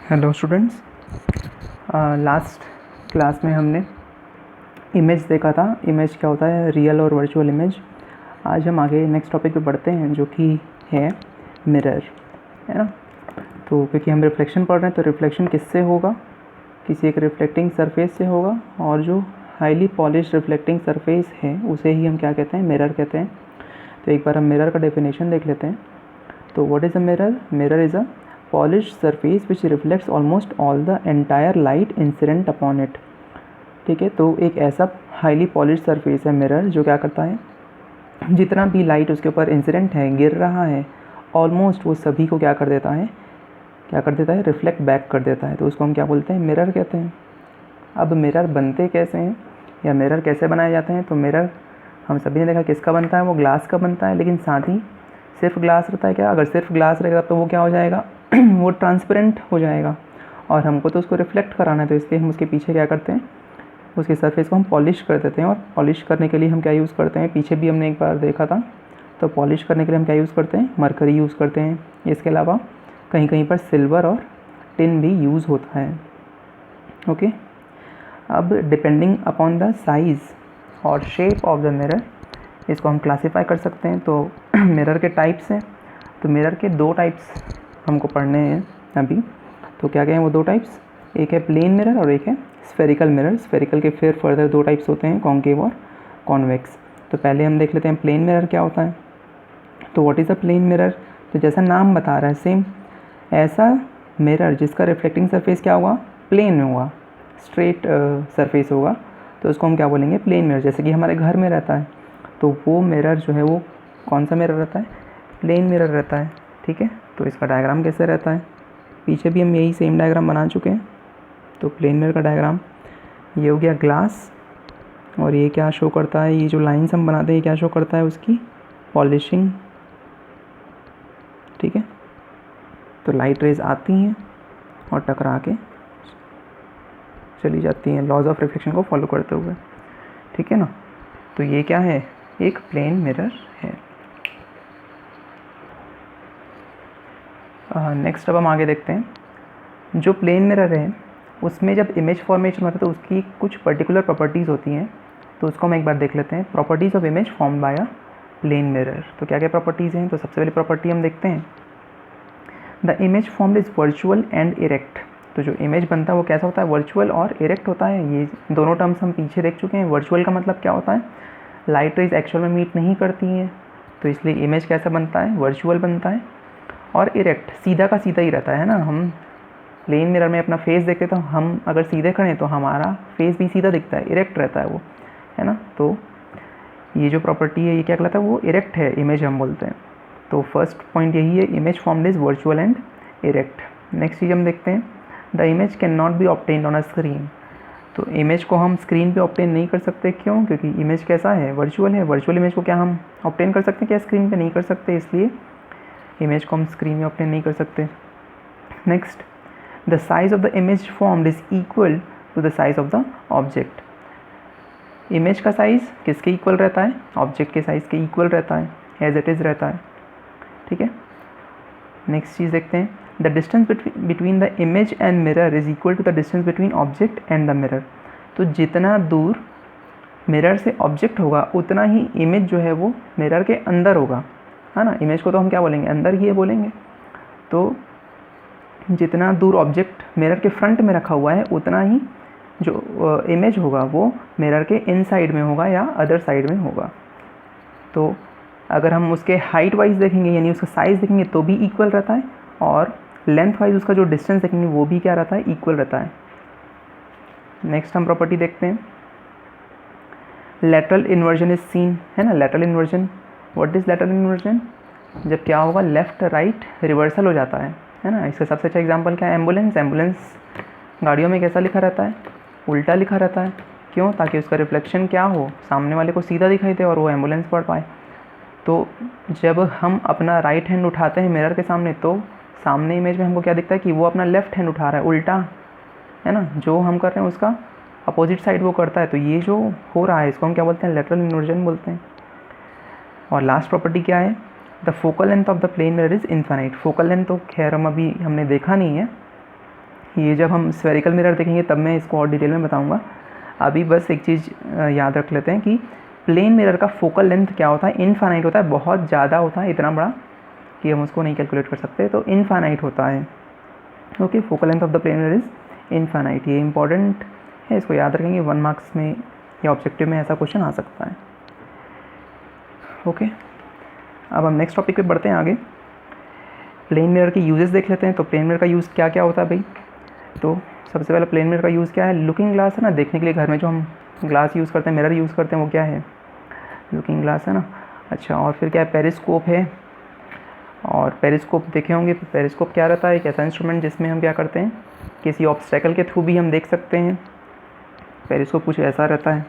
Hello students, last class में हमने image देखा था। इमेज क्या होता है, रियल और वर्चुअल इमेज। आज हम आगे नेक्स्ट टॉपिक पे बढ़ते हैं जो कि है मिरर, है ना। तो क्योंकि हम रिफ्लेक्शन पढ़ रहे हैं तो रिफ्लेक्शन किससे होगा, किसी एक रिफ्लेक्टिंग सरफेस से होगा, और जो हाईली पॉलिश रिफ्लेक्टिंग सरफेस है उसे ही हम क्या कहते हैं, मिरर कहते हैं। तो एक बार हम मिरर का डेफिनेशन देख लेते हैं। तो what is a mirror? Mirror is a polished surface which reflects almost all the entire light incident upon it। ठीक है, तो एक ऐसा हाईली पॉलिश सरफेस है मिरर जो क्या करता है, जितना भी लाइट उसके ऊपर इंसिडेंट है, गिर रहा है, ऑलमोस्ट वो सभी को क्या कर देता है, रिफ्लेक्ट बैक कर देता है। तो उसको हम क्या बोलते हैं, मिरर कहते हैं। अब मिरर बनते कैसे हैं या मिरर कैसे बनाए जाते हैं? तो मिरर हम सभी ने देखा किसका बनता है, वो ग्लास का बनता है। लेकिन साथ ही सिर्फ ग्लास रहता है क्या? अगर सिर्फ ग्लास रहेगा तो वो क्या हो जाएगा वो ट्रांसपेरेंट हो जाएगा, और हमको तो उसको रिफ्लेक्ट कराना है, तो इसलिए हम उसके पीछे क्या करते हैं, उसके सरफेस को हम पॉलिश कर देते हैं। और पॉलिश करने के लिए हम क्या यूज़ करते हैं, पीछे भी हमने एक बार देखा था। तो पॉलिश करने के लिए हम क्या यूज़ करते हैं, मरकरी यूज़ करते हैं। इसके अलावा कहीं कहीं पर सिल्वर और टिन भी यूज़ होता है। ओके, अब डिपेंडिंग अपॉन द साइज़ और शेप ऑफ द मिरर इसको हम क्लासीफाई कर सकते हैं। तो मिरर के टाइप्स हैं। तो मिरर के दो टाइप्स हमको पढ़ने हैं अभी। तो क्या हैं वो दो टाइप्स, एक है प्लेन मिरर और एक है स्फेरिकल मिरर। स्फेरिकल के फिर फर्दर दो टाइप्स होते हैं, कॉन्केव और कॉन्वेक्स। तो पहले हम देख लेते हैं प्लेन मिरर क्या होता है। तो what is a plane mirror? तो जैसा नाम बता रहा है सेम, ऐसा मिरर जिसका रिफ्लेक्टिंग सरफेस क्या होगा, प्लेन में होगा, स्ट्रेट सरफेस होगा। तो उसको हम क्या बोलेंगे, प्लेन मिरर। जैसे कि हमारे घर में रहता है तो वो मिरर जो है वो कौन सा मिरर रहता है, प्लेन मिरर रहता है। ठीक है, तो इसका डायग्राम कैसे रहता है, पीछे भी हम यही सेम डायग्राम बना चुके हैं। तो प्लेन मिरर का डायग्राम ये हो गया ग्लास, और ये क्या शो करता है, ये जो लाइंस हम बनाते हैं ये क्या शो करता है, उसकी पॉलिशिंग। ठीक है, तो लाइट रेज आती हैं और टकरा के चली जाती हैं, लॉज ऑफ रिफ्लेक्शन को फॉलो करते हुए। ठीक है ना, तो ये क्या है, एक प्लेन मिरर है। नेक्स्ट अब हम आगे देखते हैं। जो प्लेन मिरर है उसमें जब इमेज फॉर्मेशन होता है तो उसकी कुछ पर्टिकुलर प्रॉपर्टीज़ होती हैं। तो उसको हम एक बार देख लेते हैं, properties of image form by a plane mirror. तो क्या क्या प्रॉपर्टीज़ हैं? तो सबसे पहली प्रॉपर्टी हम देखते हैं, the image formed is virtual and erect. तो जो इमेज बनता है वो कैसा होता है, वर्चुअल और इरेक्ट होता है। ये दोनों टर्म्स हम पीछे देख चुके हैं। वर्चुअल का मतलब क्या होता है, लाइट रेज एक्चुअल में मीट नहीं करती हैं, तो इसलिए इमेज कैसा बनता है, वर्चुअल बनता है। और इरेक्ट सीधा का सीधा ही रहता है ना। हम प्लेन मिरर में अपना फेस देखते तो हम अगर सीधे खड़े तो हमारा फेस भी सीधा दिखता है, इरेक्ट रहता है वो, है ना। तो ये जो प्रॉपर्टी है ये क्या कहलाता है, वो इरेक्ट है, इमेज हम बोलते हैं। तो फर्स्ट पॉइंट यही है, image formed is virtual and erect. Next चीज़ हम देखते हैं, the image can not be obtained on a screen. तो इमेज को हम स्क्रीन पे ऑब्टेन नहीं कर सकते, क्यों? क्योंकि इमेज कैसा है, वर्चुअल है। वर्चुअल इमेज को क्या हम ऑब्टेन कर सकते हैं क्या, स्क्रीन पे नहीं कर सकते, इसलिए इमेज को हम स्क्रीन में ऑब्टेन नहीं कर सकते। Next, the size of the image formed is equal to the size of the object. Image का साइज किसके इक्वल रहता है, ऑब्जेक्ट के साइज के इक्वल रहता है, एज इट इज़ रहता है। ठीक है, नेक्स्ट चीज़ देखते हैं, the distance between the image and mirror is equal to the distance between object and the mirror. तो जितना दूर मिरर से ऑब्जेक्ट होगा उतना ही इमेज जो है वो मिरर के अंदर होगा, है ना। इमेज को तो हम क्या बोलेंगे, अंदर ही बोलेंगे। तो जितना दूर ऑब्जेक्ट मिरर के फ्रंट में रखा हुआ है उतना ही जो इमेज होगा वो मिरर के इनसाइड में होगा या अदर साइड में होगा। तो अगर हम उसके हाइट वाइज देखेंगे यानी उसका साइज़ देखेंगे तो भी इक्वल रहता है, और लेंथ वाइज उसका जो डिस्टेंस देखेंगे वो भी क्या रहता है, इक्वल रहता है। नेक्स्ट हम प्रॉपर्टी देखते हैं, लेटरल इन्वर्जन इज सीन, है ना। Lateral inversion, what is lateral inversion? जब क्या होगा, लेफ्ट राइट रिवर्सल हो जाता है ना। इसका सबसे अच्छा एग्जांपल क्या है, एम्बुलेंस। एम्बुलेंस गाड़ियों में कैसा लिखा रहता है, उल्टा लिखा रहता है, क्यों? ताकि उसका रिफ्लेक्शन क्या हो, सामने वाले को सीधा दिखाई दे और वो एम्बुलेंस पढ़ पाए। तो जब हम अपना राइट हैंड उठाते हैं मिरर के सामने तो सामने इमेज में हमको क्या दिखता है कि वो अपना लेफ्ट हैंड उठा रहा है, उल्टा, है ना। जो हम कर रहे हैं उसका अपोजिट साइड वो करता है। तो ये जो हो रहा है इसको हम क्या बोलते हैं, लेटरल इन्वर्जन बोलते हैं। और लास्ट प्रॉपर्टी क्या है, the focal length of the plane mirror is infinite. Focal length तो खैर हम अभी हमने देखा नहीं है, ये जब हम स्फेरिकल मिरर देखेंगे तब मैं इसको और डिटेल में बताऊंगा। अभी बस एक चीज़ याद रख लेते हैं कि प्लेन मिरर का फोकल लेंथ क्या होता है, इनफाइनाइट होता है, बहुत ज़्यादा होता है, इतना बड़ा कि हम उसको नहीं कैलकुलेट कर सकते, तो इनफाइनाइट होता है। Okay, focal length of the plane mirror is infinite. ये इंपॉर्टेंट है, इसको याद रखेंगे, 1 मार्क्स में या ऑब्जेक्टिव में ऐसा क्वेश्चन आ सकता है। ओके, अब हम नेक्स्ट टॉपिक पे बढ़ते हैं आगे। प्लेन मिरर के यूजेस देख लेते हैं। तो प्लेन मिरर का यूज़ क्या क्या होता है भाई? तो सबसे पहले प्लेन मिरर का यूज़ क्या है? लुकिंग ग्लास है ना, देखने के लिए घर में जो हम ग्लास यूज़ करते हैं, मिरर यूज़ करते हैं, वो क्या है? लुकिंग ग्लास है ना। अच्छा, और फिर क्या है? पेरिस्कोप है। और पेरिस्कोप देखे होंगे। पेरिस्कोप क्या रहता है? एक ऐसा इंस्ट्रूमेंट जिसमें हम क्या करते हैं, किसी ऑब्स्टेकल के थ्रू भी हम देख सकते हैं। पेरिस्कोप कुछ ऐसा रहता है।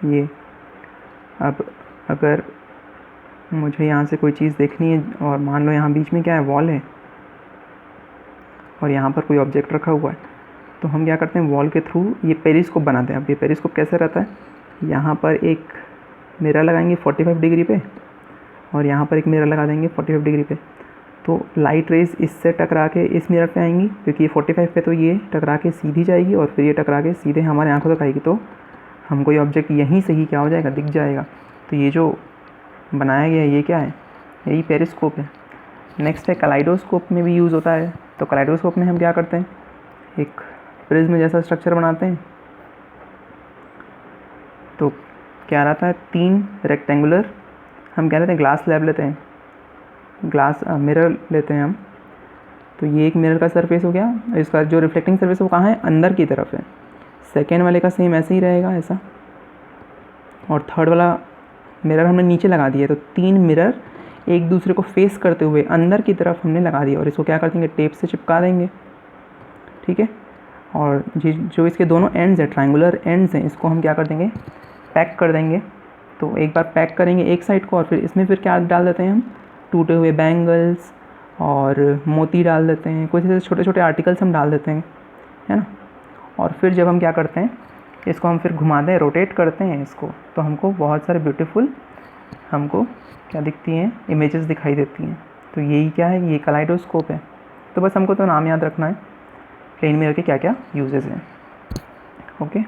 ये अब अगर मुझे यहाँ से कोई चीज़ देखनी है और मान लो यहाँ बीच में क्या है, वॉल है, और यहाँ पर कोई ऑब्जेक्ट रखा हुआ है, तो हम क्या करते हैं, वॉल के थ्रू ये पेरिस्कोप बनाते हैं। अब ये पेरिस्कोप कैसे रहता है? यहाँ पर एक मिरर लगाएंगे 45 डिग्री पे, और यहाँ पर एक मिरर लगा देंगे 45 डिग्री पे, तो लाइट रेज इससे टकरा के इस मिरर पे आएंगी, क्योंकि ये 45 पे, तो ये टकरा के सीधी जाएगी और फिर ये टकरा के सीधे हमारे आंखों तक आएगी, तो हमको ये ऑब्जेक्ट यहीं से ही क्या हो जाएगा, दिख जाएगा। तो ये जो बनाया गया है ये क्या है? यही पेरिस्कोप है। नेक्स्ट है कलाइडोस्कोप में भी यूज़ होता है। तो कलाइडोस्कोप में हम क्या करते हैं, एक प्रिज्म जैसा स्ट्रक्चर बनाते हैं। तो क्या रहता है, 3 रेक्टेंगुलर, हम क्या लेते हैं, ग्लास स्लैब लेते हैं, ग्लास मिरर लेते हैं हम। तो ये एक मिरर का सरफेस हो गया, इसका जो रिफ्लेक्टिंग सरफेस है वो कहाँ है, अंदर की तरफ है। सेकेंड वाले का सेम ऐसे ही रहेगा, ऐसा। और थर्ड वाला मिरर हमने नीचे लगा दिया, तो 3 मिरर एक दूसरे को फेस करते हुए अंदर की तरफ हमने लगा दिया, और इसको क्या कर देंगे, टेप से चिपका देंगे, ठीक है। और जो इसके दोनों एंड्स हैं, ट्रायंगुलर एंड्स हैं, इसको हम क्या कर देंगे, पैक कर देंगे। तो एक बार पैक करेंगे एक साइड को, और फिर इसमें फिर क्या डाल देते हैं हम, टूटे हुए बैंगल्स और मोती डाल देते हैं, कुछ ऐसे छोटे छोटे आर्टिकल्स हम डाल देते हैं, है ना। और फिर जब हम क्या करते हैं, इसको हम फिर घुमाते हैं, रोटेट करते हैं इसको, तो हमको बहुत सारे ब्यूटीफुल हमको क्या दिखती हैं, इमेजेस दिखाई देती हैं। तो यही क्या है, ये कलाइडोस्कोप है। तो बस हमको तो नाम याद रखना है, प्लेन मिरर के क्या क्या यूजेस हैं। ओके,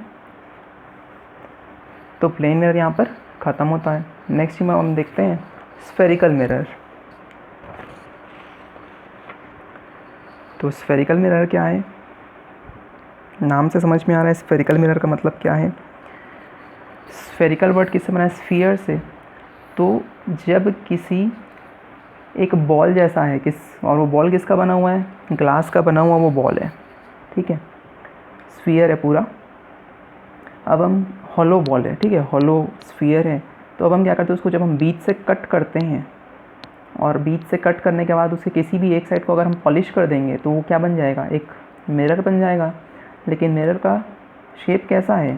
तो प्लेन मिरर यहाँ पर ख़त्म होता है। नेक्स्ट में हम देखते हैं स्फेरिकल मिरर। तो स्फेरिकल मिरर क्या है, नाम से समझ में आ रहा है स्फेरिकल मिरर का मतलब क्या है। स्फेरिकल वर्ड किससे बना है, स्फीयर से। तो जब किसी एक बॉल जैसा है और वो बॉल किसका बना हुआ है, ग्लास का बना हुआ वो बॉल है, ठीक है, स्फीयर है पूरा। अब हम हॉलो बॉल है, ठीक है, हॉलो स्फीयर है। तो अब हम क्या करते हैं, उसको जब हम बीच से कट करते हैं, और बीच से कट करने के बाद उसके किसी भी एक साइड को अगर हम पॉलिश कर देंगे, तो वो क्या बन जाएगा, एक मिरर बन जाएगा। लेकिन मिरर का शेप कैसा है,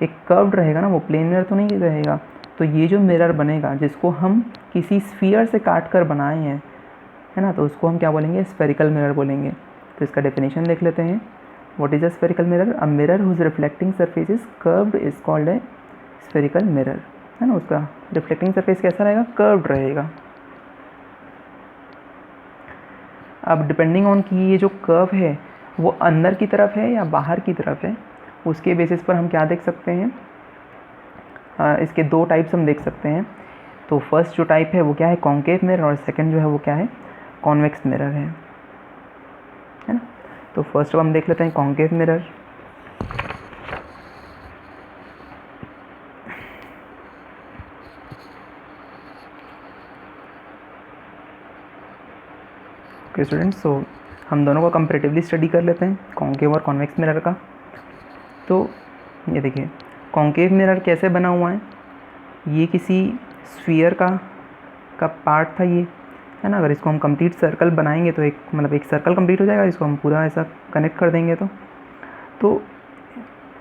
एक कर्व्ड रहेगा ना, वो प्लेन मिरर तो नहीं रहेगा। तो ये जो मिरर बनेगा, जिसको हम किसी स्फीयर से काट कर बनाए हैं, है ना, तो उसको हम क्या बोलेंगे, स्फेरिकल मिरर बोलेंगे। तो इसका डेफिनेशन देख लेते हैं। What is a spherical mirror? A mirror whose reflecting surface is curved is called a spherical mirror, है ना। उसका रिफ्लेक्टिंग सरफेस कैसा रहेगा, कर्व्ड रहेगा। अब डिपेंडिंग ऑन कि ये जो कर्व है वो अंदर की तरफ है या बाहर की तरफ है, उसके बेसिस पर हम क्या देख सकते हैं, इसके 2 टाइप्स हम देख सकते हैं। तो फर्स्ट जो टाइप है वो क्या है, कॉन्केव मिरर, और सेकंड जो है वो क्या है, कॉन्वेक्स मिरर है ना। तो फर्स्ट हम देख लेते हैं कॉन्केव मिरर। ओके स्टूडेंट्स, तो हम दोनों को कंपैरेटिवली स्टडी कर लेते हैं, कॉन्केव और कॉन्वेक्स मिरर का। तो ये देखिए, कॉन्केव मिरर कैसे बना हुआ है, ये किसी स्फीयर का पार्ट था ये, है ना। अगर इसको हम कंप्लीट सर्कल बनाएंगे तो एक सर्कल कंप्लीट हो जाएगा, इसको हम पूरा ऐसा कनेक्ट कर देंगे। तो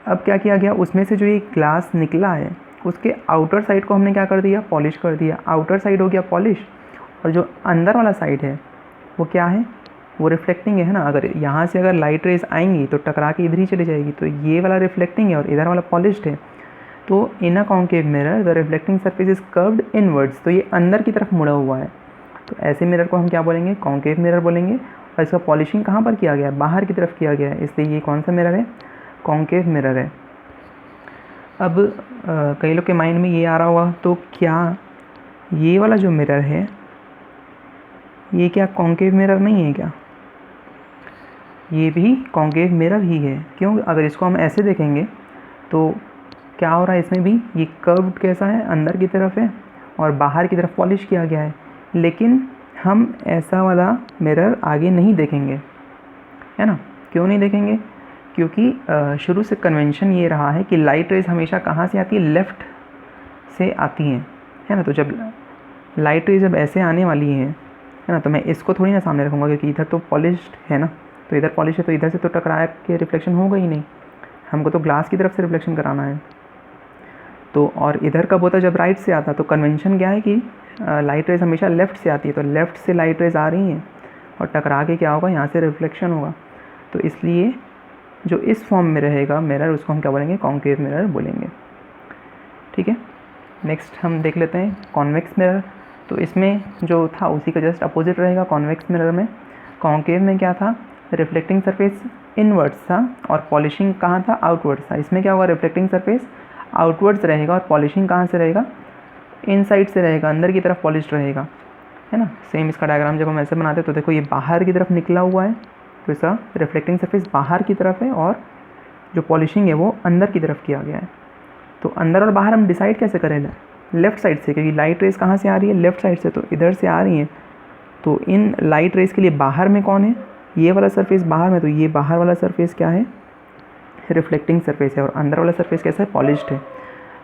अब क्या किया गया, उसमें से जो ये ग्लास निकला है उसके आउटर साइड को हमने क्या कर दिया, पॉलिश कर दिया। आउटर साइड हो गया पॉलिश, और जो अंदर वाला साइड है वो क्या है, वो रिफ्लेक्टिंग है ना। अगर यहाँ से अगर लाइट रेज आएंगी तो टकरा के इधर ही चली जाएगी, तो ये वाला रिफ्लेक्टिंग है और इधर वाला पॉलिश्ड है। तो in a concave mirror the reflecting surface is curved inwards, तो ये अंदर की तरफ मुड़ा हुआ है, तो ऐसे मिरर को हम क्या बोलेंगे, कॉन्केव मिरर बोलेंगे। और इसका पॉलिशिंग कहाँ पर किया गया है, बाहर की तरफ किया गया है, इसलिए ये कौन सा मिरर है, कॉन्केव मिरर है। अब कई लोग के माइंड में ये आ रहा होगा, तो क्या ये वाला जो मिरर है ये क्या कॉन्केव मिरर नहीं है क्या, ये भी कॉन्केव मिरर ही है। क्यों, अगर इसको हम ऐसे देखेंगे तो क्या हो रहा है, इसमें भी ये कर्व्ड कैसा है, अंदर की तरफ है और बाहर की तरफ पॉलिश किया गया है। लेकिन हम ऐसा वाला मिरर आगे नहीं देखेंगे, है ना। क्यों नहीं देखेंगे, क्योंकि शुरू से कन्वेंशन ये रहा है कि लाइट रेज हमेशा कहाँ से आती है, लेफ़्ट से आती हैं, है ना। तो जब लाइट रेज जब ऐसे आने वाली है ना, तो मैं इसको थोड़ी ना सामने रखूँगा, क्योंकि इधर तो पॉलिश्ड है ना, तो इधर पॉलिश है तो इधर से तो टकरा के रिफ्लेक्शन होगा ही नहीं, हमको तो ग्लास की तरफ से रिफ्लेक्शन कराना है। तो और इधर कब होता है, जब राइट से आता। तो कन्वेंशन क्या है कि लाइट रेज हमेशा लेफ़्ट से आती है, तो लेफ़्ट से लाइट रेज आ रही हैं और टकरा के क्या होगा, यहाँ से रिफ्लेक्शन होगा। तो इसलिए जो इस फॉर्म में रहेगा मिरर, उसको हम क्या बोलेंगे, कॉन्केव मिरर बोलेंगे। ठीक है, नेक्स्ट हम देख लेते हैं कॉन्वेक्स मिरर। तो इसमें जो था उसी का जस्ट अपोजिट रहेगा कॉन्वेक्स मिरर में। कॉन्केव में क्या था, रिफ्लेक्टिंग सरफेस इनवर्ड्स था और पॉलिशिंग कहाँ था, आउटवर्ड्स था। इसमें क्या होगा, रिफ्लेक्टिंग सरफेस आउटवर्ड्स रहेगा और पॉलिशिंग कहाँ से रहेगा, इनसाइड से रहेगा, अंदर की तरफ पॉलिश रहेगा, है ना। सेम इसका डायग्राम जब हम ऐसे बनाते हैं तो देखो ये बाहर की तरफ निकला हुआ है, तो इसका रिफ्लेक्टिंग सरफेस बाहर की तरफ है और जो पॉलिशिंग है वो अंदर की तरफ किया गया है। तो अंदर और बाहर हम डिसाइड कैसे करें, लेफ़्ट साइड से, क्योंकि लाइट रेज कहाँ से आ रही है, लेफ़्ट साइड से, तो इधर से आ रही हैं। तो इन लाइट रेज के लिए बाहर में कौन है, ये वाला सरफेस बाहर में, तो ये बाहर वाला सरफेस क्या है, रिफ्लेक्टिंग सरफेस है, और अंदर वाला सरफेस कैसा है, पॉलिश्ड है।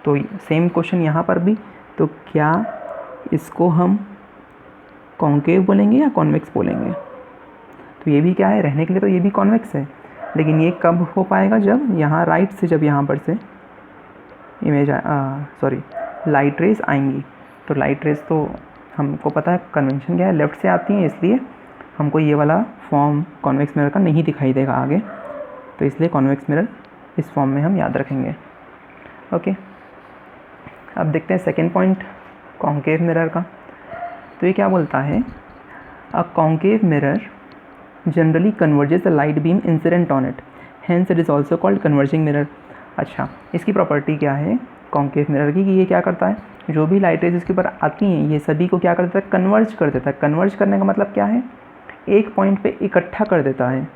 तो सेम क्वेश्चन यहाँ पर भी, तो क्या इसको हम कॉन्केव बोलेंगे या कॉन्वेक्स बोलेंगे। तो ये भी क्या है, रहने के लिए तो ये भी कॉन्वेक्स है, लेकिन ये कब हो पाएगा, जब यहाँ राइट से, जब यहाँ पर से इमेज लाइट रेज आएंगी। तो लाइट रेज तो हमको पता है कन्वेंशन क्या है, लेफ़्ट से आती हैं, इसलिए हमको ये वाला फॉर्म कॉन्वेक्स मिरर का नहीं दिखाई देगा आगे, तो इसलिए कॉन्वेक्स मिरर इस फॉर्म में हम याद रखेंगे। ओके, अब देखते हैं सेकेंड पॉइंट कॉन्केव मिरर का। तो ये क्या बोलता है, अ concave mirror generally converges the light beam incident on it, hence it is also called converging mirror. अच्छा, इसकी प्रॉपर्टी क्या है कॉन्केव मिरर की, कि ये क्या करता है, जो भी लाइट रेज इसके ऊपर आती हैं ये सभी को क्या कर देता है, कन्वर्ज कर देता है। कन्वर्ज करने का मतलब क्या है, एक पॉइंट पे इकट्ठा कर देता है,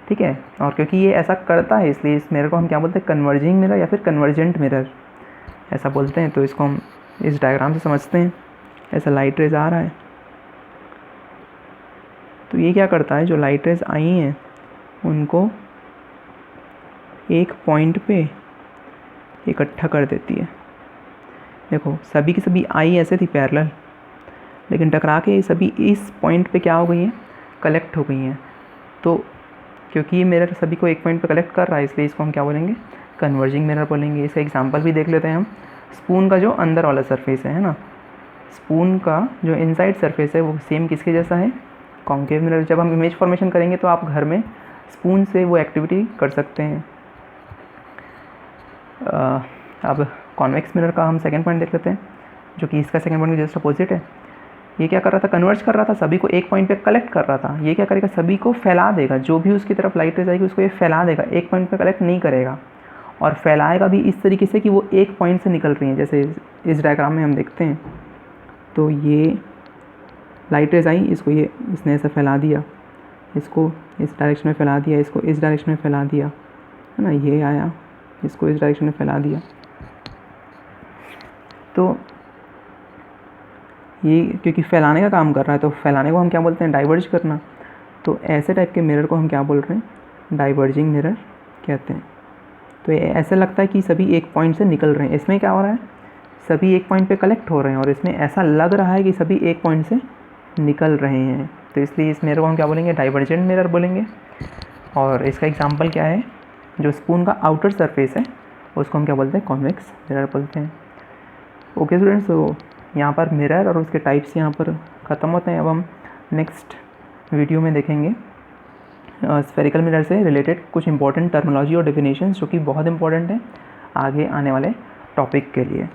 ठीक है। और क्योंकि ये ऐसा करता है इसलिए इस मिरर को हम क्या बोलते हैं, कन्वर्जिंग मिरर या फिर कन्वर्जेंट मिरर ऐसा बोलते हैं। तो इसको हम इस डायग्राम से समझते हैं, ऐसा लाइट रेज आ रहा है, तो ये क्या करता है, जो लाइट रेज आई हैं उनको एक पॉइंट पे इकट्ठा कर देती है। देखो सभी की सभी आई ऐसे थी पैरेलल, लेकिन टकरा के सभी इस पॉइंट पे क्या हो गई हैं, कलेक्ट हो गई हैं। तो क्योंकि ये मिरर सभी को एक पॉइंट पे कलेक्ट कर रहा है, इसलिए इसको हम क्या बोलेंगे, कन्वर्जिंग मिरर बोलेंगे। इसका एग्जांपल भी देख लेते हैं हम। स्पून का जो अंदर वाला सरफेस है ना, स्पून का जो इनसाइड सरफेस है वो सेम किसके जैसा है, कॉन्केव मिरर। जब हम इमेज फॉर्मेशन करेंगे तो आप घर में स्पून से वो एक्टिविटी कर सकते हैं। अब कॉन्वेक्स मिरर का हम सेकंड पॉइंट देख लेते हैं, जो कि इसका सेकंड पॉइंट जस्ट अपोजिट है। ये क्या कर रहा था, कन्वर्ज कर रहा था, सभी को एक पॉइंट पे कलेक्ट कर रहा था। ये क्या करेगा, सभी को फैला देगा, जो भी उसकी तरफ लाइट रेज आएगी उसको ये फैला देगा, एक पॉइंट पे कलेक्ट नहीं करेगा। और फैलाएगा भी इस तरीके से कि वो एक पॉइंट से निकल रही हैं। जैसे इस डायग्राम में हम देखते हैं, तो ये लाइट रेज आई, इसको ये इसने ऐसा फैला दिया, इसको इस डायरेक्शन में फैला दिया, इसको इस डायरेक्शन में फैला दिया, है ना। ये आया, इसको इस डायरेक्शन में फैला दिया। तो ये क्योंकि फैलाने का काम कर रहा है, तो फैलाने को हम क्या बोलते हैं, डाइवर्ज करना। तो ऐसे टाइप के मिरर को हम क्या बोल रहे हैं, डाइवर्जिंग मिरर कहते हैं। तो ये ऐसे लगता है कि सभी एक पॉइंट से निकल रहे हैं। इसमें क्या हो रहा है, सभी एक पॉइंट पे कलेक्ट हो रहे हैं, और इसमें ऐसा लग रहा है कि सभी एक पॉइंट से निकल रहे हैं। तो इसलिए इस मिरर को हम क्या बोलेंगे, डाइवर्जेंट मिरर बोलेंगे। और इसका एग्जांपल क्या है, जो स्पून का आउटर सरफेस है उसको हम क्या बोलते हैं, कॉन्वेक्स मिरर बोलते हैं। ओके स्टूडेंट्स, तो यहाँ पर मिरर और उसके टाइप्स यहाँ पर ख़त्म होते हैं। अब हम नेक्स्ट वीडियो में देखेंगे स्फेरिकल मिरर से रिलेटेड कुछ इंपॉर्टेंट टर्मिनोलॉजी और डेफिनेशंस, जो कि बहुत इंपॉर्टेंट है आगे आने वाले टॉपिक के लिए।